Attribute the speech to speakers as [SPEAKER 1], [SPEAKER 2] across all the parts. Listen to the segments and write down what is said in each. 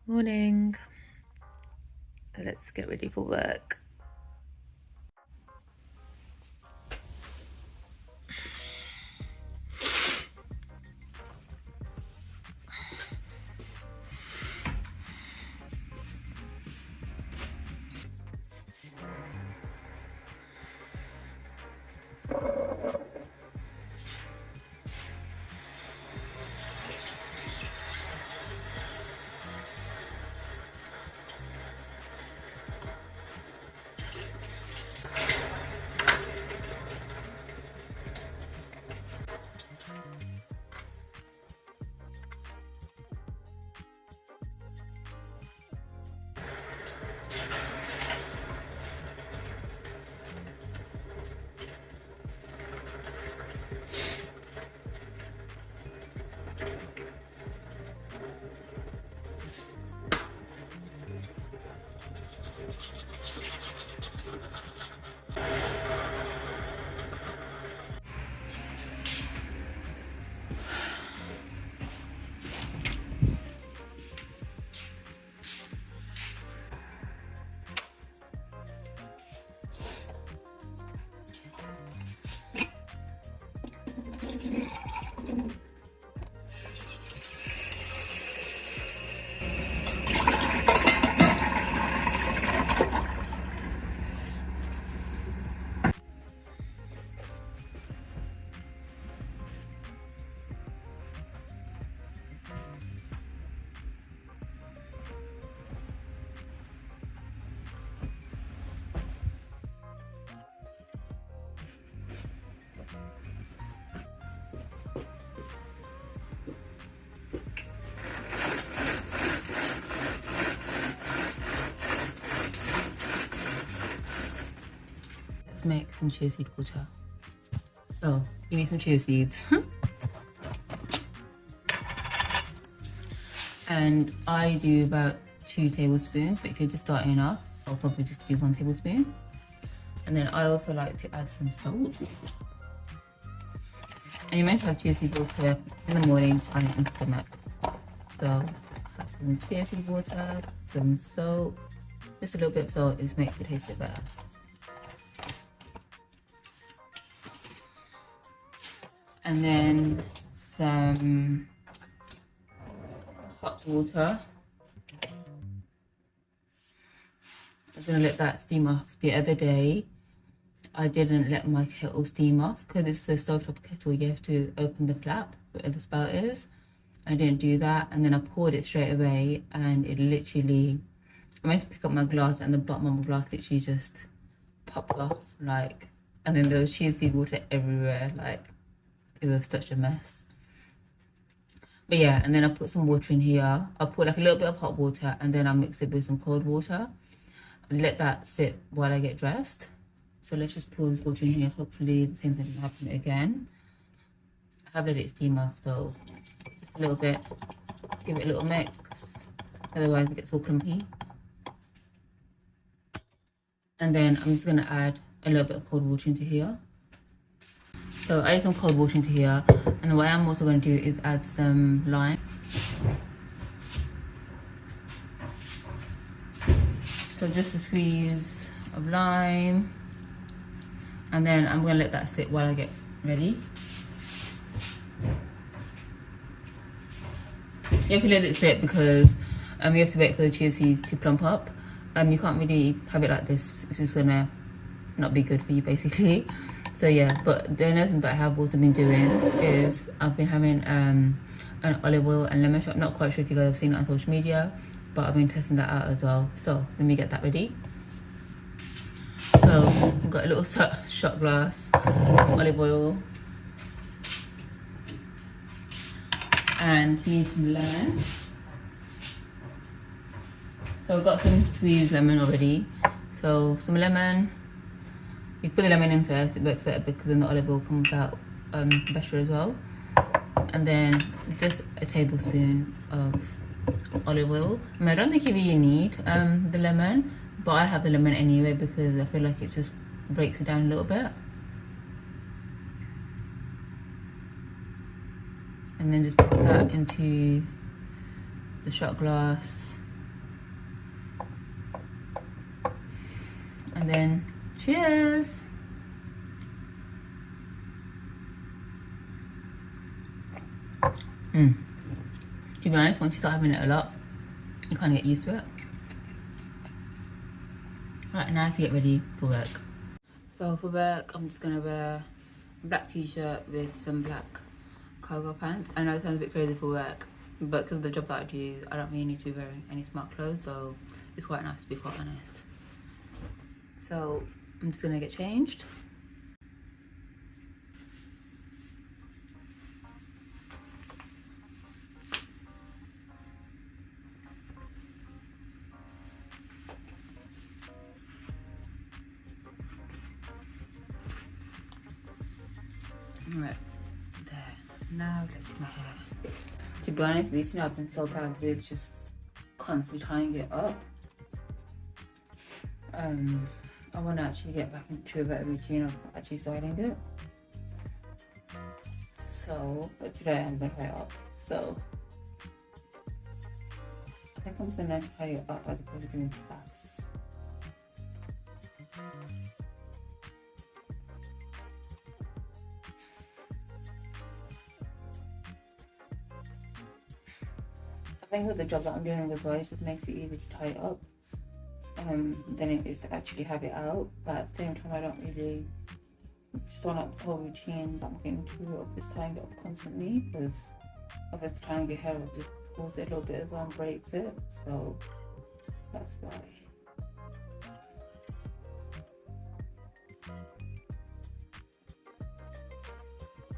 [SPEAKER 1] Morning. Let's get ready for work. Let's make some chia seed water. So you need some chia seeds. And I do about 2 tablespoons, but if you're just starting off, I'll probably just do 1 tablespoon. And then I also like to add some salt. And you're meant to have chia seed water in the morning to find it in the stomach. So have some chia seed water, some salt, just a little bit of salt, it just makes it taste a bit better. And then some hot water. I'm gonna let that steam off. The other day, I didn't let my kettle steam off because it's a stovetop kettle. You have to open the flap where the spout is. I didn't do that, and then I poured it straight away, and it literally, I went to pick up my glass, and the bottom of my glass literally just popped off, like, and then there was chia seed water everywhere, like, it was such a mess. But yeah, and then I put some water in here. I'll put like a little bit of hot water, and then I'll mix it with some cold water and let that sit while I get dressed. So let's just pour this water in here. Hopefully the same thing will happen again. I have let it steam off, so just a little bit. Give it a little mix, otherwise it gets all clumpy. And then I'm just gonna add a little bit of cold water into here. So I add some cold water into here, and then what I'm also going to do is add some lime. So just a squeeze of lime, and then I'm going to let that sit while I get ready. You have to let it sit because you have to wait for the chia seeds to plump up. You can't really have it like this, it's just gonna not be good for you basically. So yeah, but the other thing that I have also been doing is I've been having an olive oil and lemon shot. Not quite sure if you guys have seen it on social media, but I've been testing that out as well. So let me get that ready. So I've got a little shot glass, some olive oil, and need some lemon. So I've got some squeezed lemon already. So some lemon. You put the lemon in first, it works better because then the olive oil comes out better as well. And then just a tablespoon of olive oil. I don't think you really need the lemon, but I have the lemon anyway because I feel like it just breaks it down a little bit. And then just put that into the shot glass And then cheers. To be honest, once you start having it a lot, you kind of get used to it. Right, now to get ready for work. So for work, I'm just gonna wear a black t-shirt with some black cargo pants. I know it sounds a bit crazy for work, but because of the job that I do, I don't really need to be wearing any smart clothes, so it's quite nice to be quite honest. So I'm just gonna get changed. Right, there. Now let's do my hair. To be honest, recently I've been so bad with just constantly tying it up. I want to actually get back into a better routine of actually styling it. So, but today I'm going to tie it up. So, I think I'm just going to tie it up as opposed to doing plaits. I think with the job that I'm doing as well, it just makes it easier to tie it up than it is to actually have it out. But at the same time, I don't really just want this whole routine that I'm getting to of just tying it up constantly, because obviously tying your hair up just pulls it a little bit as well and breaks it. So that's why.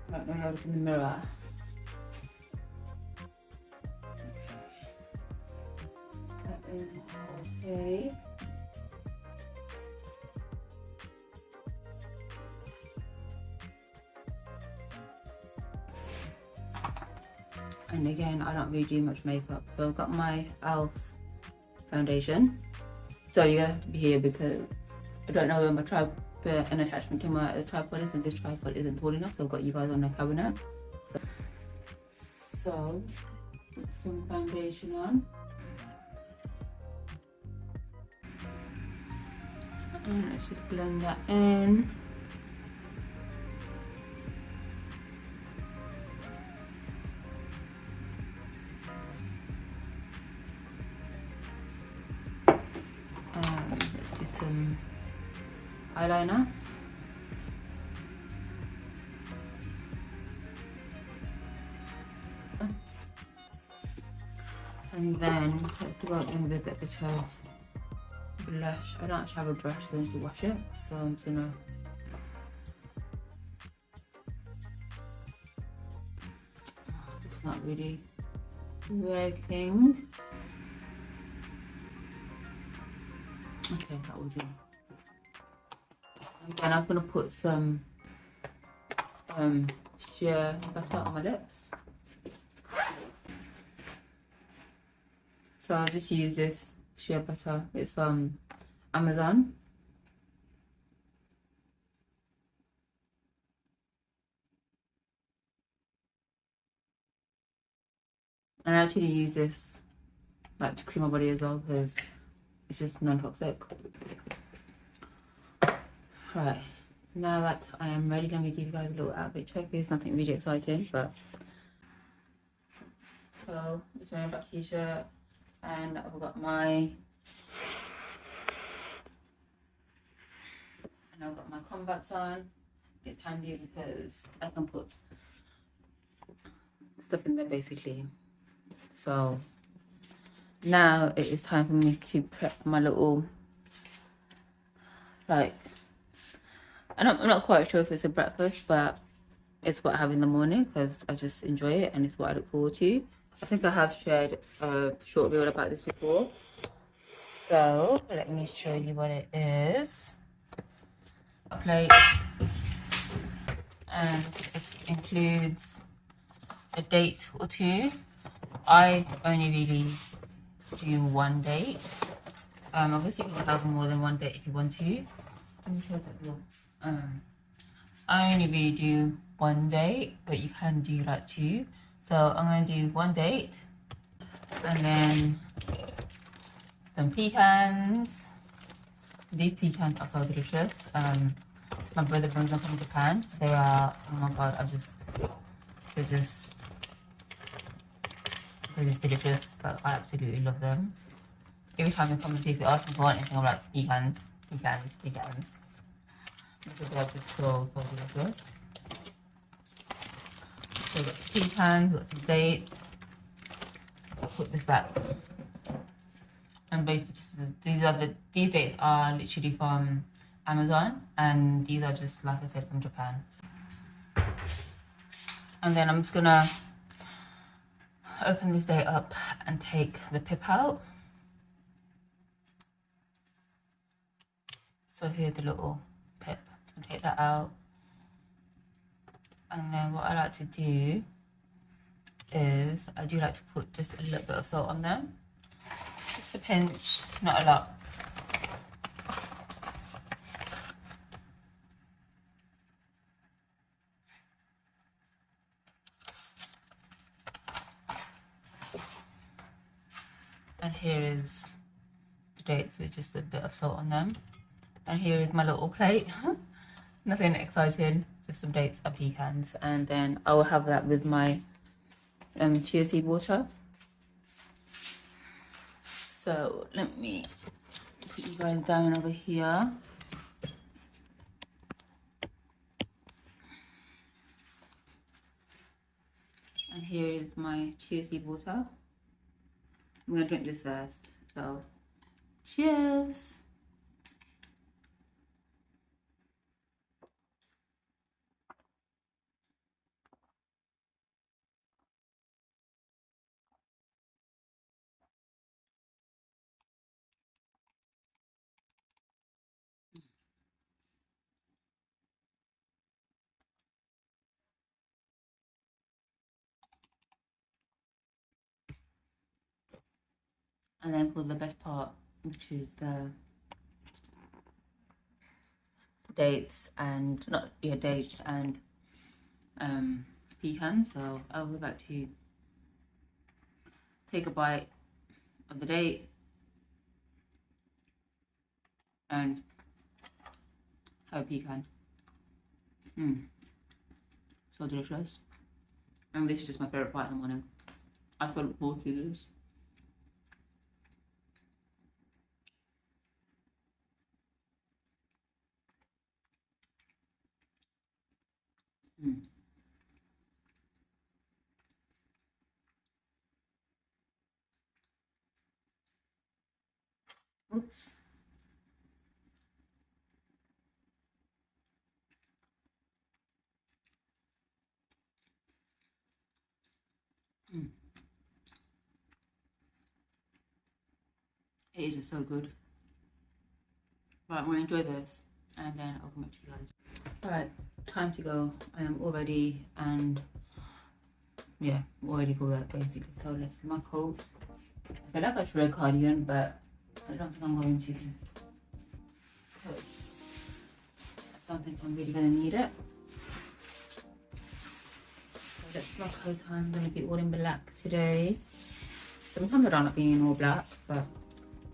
[SPEAKER 1] Right, now I look in the mirror. Okay. And again, I don't really do much makeup, so I've got my e.l.f. foundation. So you're gonna have to be here because I don't know where my an attachment to my tripod is, and this tripod isn't tall enough, so I've got you guys on the cabinet. So put some foundation on. And let's just blend that in. Let's do some eyeliner. And then let's go in with a bit of blush. I don't actually have a brush then to wash it, so I'm just gonna it's not really working. Okay, that will do. And then I'm gonna put some Chia butter on my lips. So I'll just use this Chia butter. It's from Amazon. And I actually use this like to cream my body as well because it's just non-toxic. Right, now that I am ready, let me give you guys a little outfit check. There's nothing really exciting, but so just wearing a black t-shirt, and I've got my combats on. It's handy because I can put stuff in there basically. So now it is time for me to prep my little, like, I'm not quite sure if it's a breakfast, but it's what I have in the morning because I just enjoy it and it's what I look forward to. I think I have shared a short reel about this before. So let me show you what it is. A plate, and it includes a date or two. I only really do one date. Obviously you can have more than one date if you want to. I only really do one date, but you can do like two. So I'm going to do one date, and then some pecans, These pecans are so delicious. My brother brings them from Japan. They are, oh my god, they're just delicious. Like, I absolutely love them. Every time they come and see, if you ask me for anything, I'm like, pecans. Because they're just so delicious. So we've got some pecans, we've got some dates. Let's put this back. And basically, these dates are literally from Amazon, and these are just, like I said, from Japan. And then I'm just gonna open this date up and take the pip out. So here's the little pip. I'm gonna take that out. And then what I like to do is I do like to put just a little bit of salt on them. Just a pinch, not a lot. And here is the dates with just a bit of salt on them. And here is my little plate. Nothing exciting, just some dates and pecans. And then I will have that with my chia seed water. So let me put you guys down over here. And here is my chia seed water. I'm gonna drink this first. So cheers. And then for the best part, which is the dates and pecan. So I would like to take a bite of the date and have a pecan. So delicious. And this is just my favorite part of the morning. I so look forward to this. Oops. It is just so good. Right, I'm gonna enjoy this and then I'll come back to you guys. Right, time to go. I am all ready and yeah, all ready for work basically. So let's get my coat. I feel like I should wear a cardigan, but I don't think I'm going to. Because I don't think I'm really gonna need it. So let's put my coat on. I'm gonna be all in black today. Sometimes I don't like being in all black, but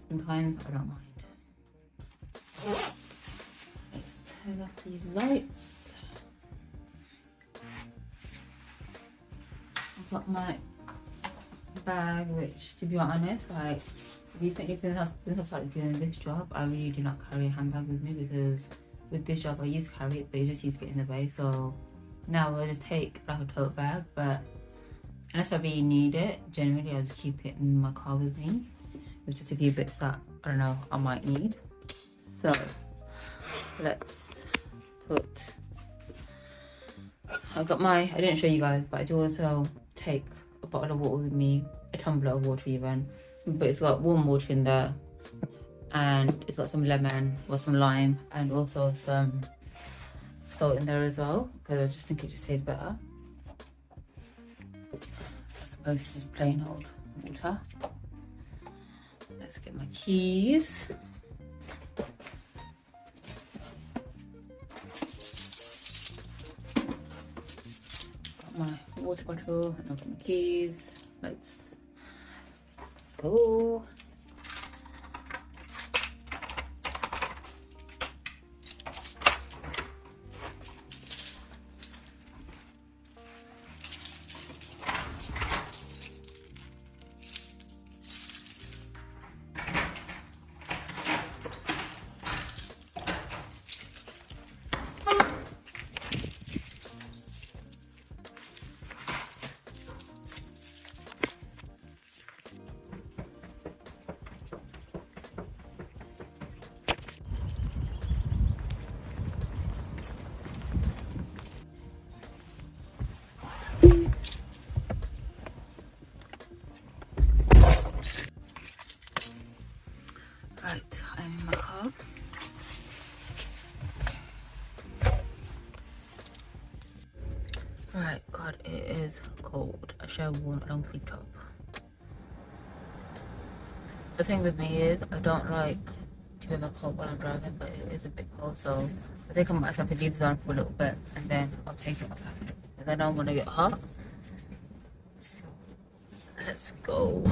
[SPEAKER 1] sometimes I don't mind. Let's turn off these lights. I've got my bag, which to be honest, like recently since I started doing this job, I really do not carry a handbag with me, because with this job I used to carry it, but it just used to get in the way. So now I just take like a tote bag, but unless I really need it, generally I just keep it in my car with me, with just a few bits that I don't know I might need. So let's put, I didn't show you guys, but I do also take a bottle of water with me, a tumbler of water even, but it's got warm water in there, and it's got some lemon or some lime and also some salt in there as well, because I just think it just tastes better as opposed to just plain old water. Let's get my keys. Got my water bottle and I've got my keys. Let's go. show worn long sleeve top. The thing with me is I don't like to wear my coat while I'm driving, but it is a bit cold, so I think I might have to leave this on for a little bit and then I'll take it off after, because I don't want to get hot. So let's go.